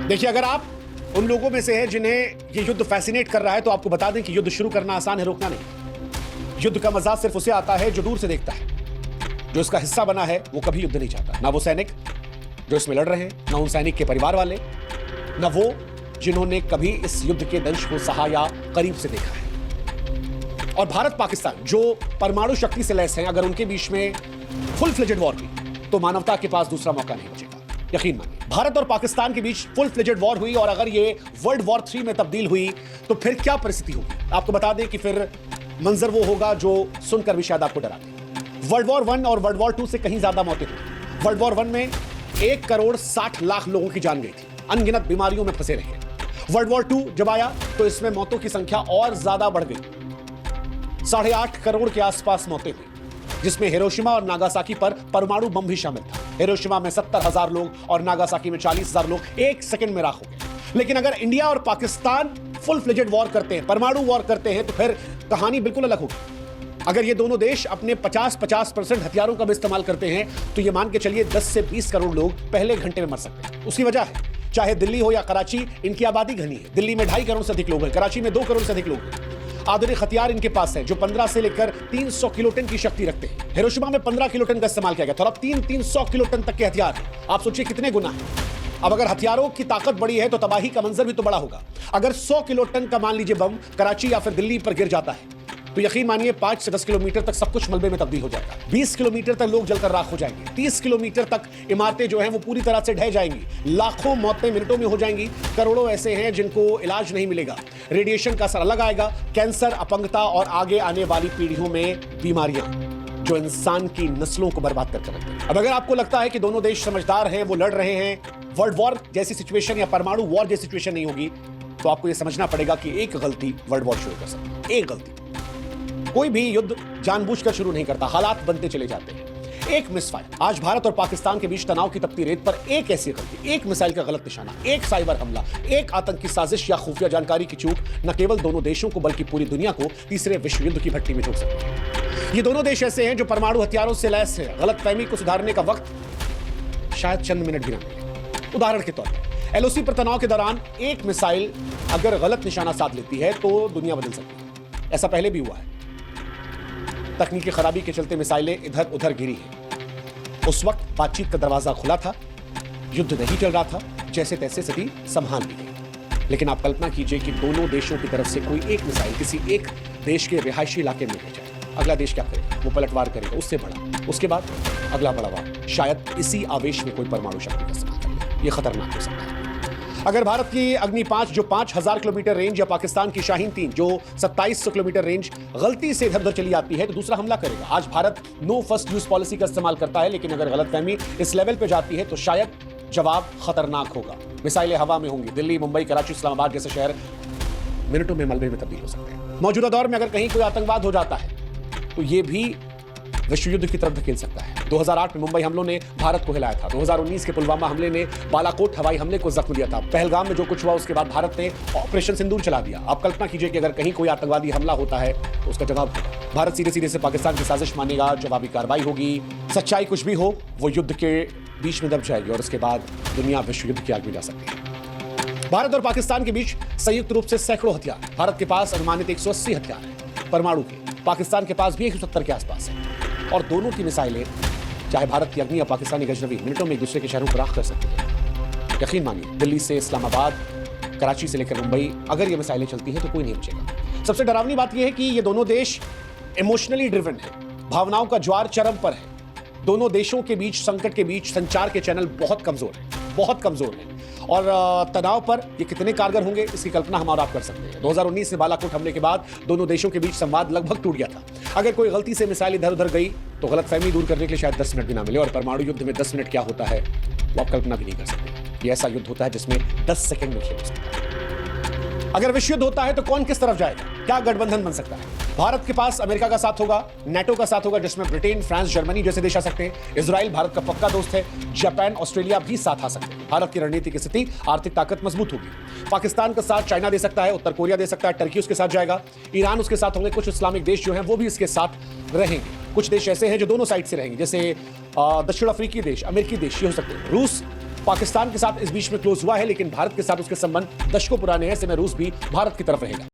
देखिए, अगर आप उन लोगों में से हैं जिन्हें ये युद्ध फैसिनेट कर रहा है, तो आपको बता दें कि युद्ध शुरू करना आसान है, रोकना नहीं। युद्ध का मजा सिर्फ उसे आता है जो दूर से देखता है। जो इसका हिस्सा बना है वो कभी युद्ध नहीं चाहता, ना वो सैनिक जो इसमें लड़ रहे हैं, ना उन सैनिक के परिवार वाले, ना वो जिन्होंने कभी इस युद्ध के दंश को सहा या करीब से देखा है। और भारत पाकिस्तान जो परमाणु शक्ति से लैस हैं, अगर उनके बीच में फुल फ्लेजेड वॉर हुई तो मानवता के पास दूसरा मौका नहीं बचेगा। यकीन मानिए, भारत और पाकिस्तान के बीच फुल फ्लेजेड वॉर हुई और अगर ये वर्ल्ड वॉर 3 में तब्दील हुई तो फिर क्या परिस्थिति होगी। आपको बता दें कि फिर मंजर वो होगा जो सुनकर भी शायद आपको डरा दे। वर्ल्ड वॉर 1 और वर्ल्ड वॉर 2 से कहीं ज्यादा मौतें हुई। वर्ल्ड वॉर 1 में 1,60,00,000 लोगों की जान गई थी, अनगिनत बीमारियों में फंसे रहे। वर्ल्ड वॉर 2 जब आया तो इसमें मौतों की संख्या और ज्यादा बढ़ गई। 8.5 करोड़ के आसपास मौतें हुई, जिसमें हिरोशिमा और नागासाकी पर परमाणु बम भी शामिल था। हिरोशिमा में 70,000 लोग और नागासाकी में 40,000 लोग एक सेकंड में राख हो गए। लेकिन अगर इंडिया और पाकिस्तान फुल फ्लेजेड वॉर करते हैं, परमाणु वॉर करते हैं, तो फिर कहानी बिल्कुल अलग होगी। अगर ये दोनों देश अपने 50% हथियारों का भी इस्तेमाल करते हैं तो ये मान के चलिए 10 से 20 करोड़ लोग पहले घंटे में मर सकते हैं। उसकी वजह है, चाहे दिल्ली हो या कराची, इनकी आबादी घनी है। दिल्ली में 2.5 करोड़ से अधिक लोग हैं, कराची में 2 करोड़ से अधिक लोग हैं। आधुनिक हथियार इनके पास है जो 15 से लेकर 300 किलोटन की शक्ति रखते हैं। हिरोशिमा में 15 किलोटन का इस्तेमाल किया गया था और अब 300 किलोटन तक के हथियार हैं। आप सोचिए कितने गुना है। अब अगर हथियारों की ताकत बड़ी है तो तबाही का मंजर भी तो बड़ा होगा। अगर 100 किलोटन का मान लीजिए बम कराची या फिर दिल्ली पर गिर जाता है तो यकीन मानिए 5 से 10 किलोमीटर तक सब कुछ मलबे में तब्दील हो जाएगा। 20 किलोमीटर तक लोग जलकर राख हो जाएंगे। 30 किलोमीटर तक इमारतें जो हैं वो पूरी तरह से ढह जाएंगी। लाखों मौतें मिनटों में हो जाएंगी। करोड़ों ऐसे हैं जिनको इलाज नहीं मिलेगा। रेडिएशन का असर अलग आएगा, कैंसर, अपंगता और आगे आने वाली पीढ़ियों में बीमारियां जो इंसान की नस्लों को बर्बाद करके रख देंगी। अब अगर आपको लगता है कि दोनों देश समझदार हैं, वो लड़ रहे हैं, वर्ल्ड वॉर जैसी सिचुएशन या परमाणु वॉर जैसी सिचुएशन नहीं होगी, तो आपको यह समझना पड़ेगा कि एक गलती वर्ल्ड वॉर शुरू कर सकती है। एक गलती। कोई भी युद्ध जानबूझकर शुरू नहीं करता, हालात बनते चले जाते हैं। एक मिसफायर। आज भारत और पाकिस्तान के बीच तनाव की तपती रेत पर एक ऐसी गलती, एक मिसाइल का गलत निशाना, एक साइबर हमला, एक आतंकी साजिश या खुफिया जानकारी की चूक न केवल दोनों देशों को बल्कि पूरी दुनिया को तीसरे विश्व युद्ध की भट्टी में झोंक सकती है। ये दोनों देश ऐसे हैं जो परमाणु हथियारों से लैस हैं। गलतफहमी को सुधारने का वक्त शायद चंद मिनट भी ना मिले। उदाहरण के तौर पर एलओसी पर तनाव के दौरान एक मिसाइल अगर गलत निशाना साध लेती है तो दुनिया बदल सकती है। ऐसा पहले भी हुआ है। तकनीकी खराबी के चलते मिसाइलें इधर उधर गिरी हैं। उस वक्त बातचीत का दरवाजा खुला था, युद्ध नहीं चल रहा था, जैसे तैसे स्थिति संभाल ली गई। लेकिन आप कल्पना कीजिए कि दोनों देशों की तरफ से कोई एक मिसाइल किसी एक देश के रिहायशी इलाके में ले जाए। अगला देश क्या करेगा? वो पलटवार करेगा, उससे बड़ा, उसके बाद अगला बड़ा वार। शायद इसी आवेश में कोई परमाणु शक्ति का इस्तेमाल कर ले। ये खतरनाक हो सकता है। अगर भारत की अग्नि 5 जो 5000 किलोमीटर रेंज या पाकिस्तान की शाहीन 3 जो 2700 किलोमीटर रेंज गलती से इधर उधर चली आती है तो दूसरा हमला करेगा। आज Bharat no first use policy का इस्तेमाल करता है, लेकिन अगर गलतफहमी इस लेवल पे जाती है तो शायद जवाब खतरनाक होगा। मिसाइलें हवा में होंगी। दिल्ली, मुंबई, कराची, इस्लामाबाद जैसे शहर मिनटों में मलबे में तब्दील हो सकते हैं। मौजूदा दौर में अगर कहीं कोई आतंकवाद हो जाता है तो यह भी विश्व युद्ध की तरफ धकेल सकता है। 2008 में मुंबई हमलों ने भारत को हिलाया था। 2019 के पुलवामा हमले ने बालाकोट हवाई हमले को जख्म दिया था। पहलगाम में जो कुछ हुआ उसके बाद भारत ने ऑपरेशन सिंदूर चला दिया। आप कल्पना कीजिए कि अगर कहीं कोई आतंकवादी हमला होता है तो उसका जवाब होगा। भारत सीधे सीधे से पाकिस्तान की साजिश मानेगा, जवाबी कार्रवाई होगी। सच्चाई कुछ भी हो, वो युद्ध के बीच में दब जाएगी और उसके बाद दुनिया विश्व युद्ध की आग में जा सकती है। भारत और पाकिस्तान के बीच संयुक्त रूप से सैकड़ों हथियार। भारत के पास अनुमानित 180 हथियार हैं परमाणु के। पाकिस्तान के पास भी 170 के आसपास है। और दोनों की मिसाइलें, चाहे भारत की अग्नि या पाकिस्तानी गजनवी, मिनटों में एक दूसरे के शहरों को राख कर सकती है। यकीन मानिए, दिल्ली से इस्लामाबाद, कराची से लेकर मुंबई, अगर ये मिसाइलें चलती हैं तो कोई नहीं बचेगा। सबसे डरावनी बात यह है कि ये दोनों देश इमोशनली ड्रिवन है। भावनाओं का ज्वार चरम पर है। दोनों देशों के बीच, संकट के बीच संचार के चैनल बहुत कमजोर है, बहुत कमजोर है। और तनाव पर ये कितने कारगर होंगे इसकी कल्पना हम और आप कर सकते हैं। 2019 में बालाकोट हमले के बाद दोनों देशों के बीच संवाद लगभग टूट गया था। अगर कोई गलती से मिसाइल इधर उधर गई तो गलतफहमी दूर करने के लिए शायद 10 मिनट भी ना मिले। और परमाणु युद्ध में 10 मिनट क्या होता है वो आप कल्पना भी नहीं कर सकते। ये ऐसा युद्ध होता है जिसमें 10 सेकंड में खेल हो सकता है। अगर विश्व युद्ध होता है तो कौन किस तरफ जाएगा? क्या गठबंधन बन सकता है? भारत के पास अमेरिका का साथ होगा, नाटो का साथ होगा जिसमें ब्रिटेन, फ्रांस, जर्मनी जैसे देश आ सकते हैं। इजराइल भारत का पक्का दोस्त है। जापान, ऑस्ट्रेलिया भी साथ आ सकते हैं। भारत की रणनीति की स्थिति, आर्थिक ताकत मजबूत होगी। पाकिस्तान का साथ चाइना दे सकता है, उत्तर कोरिया दे सकता है, टर्की उसके साथ जाएगा, ईरान उसके साथ होंगे, कुछ इस्लामिक देश जो हैं वो भी इसके साथ रहेंगे। कुछ देश ऐसे हैं जो दोनों साइड से रहेंगे, जैसे दक्षिण अफ्रीकी देश, अमेरिकी देश ये हो सकते हैं। रूस पाकिस्तान के साथ इस बीच में क्लोज हुआ है, लेकिन भारत के साथ उसके संबंध दशकों पुराने हैं। ऐसे में रूस भी भारत की तरफ रहेगा।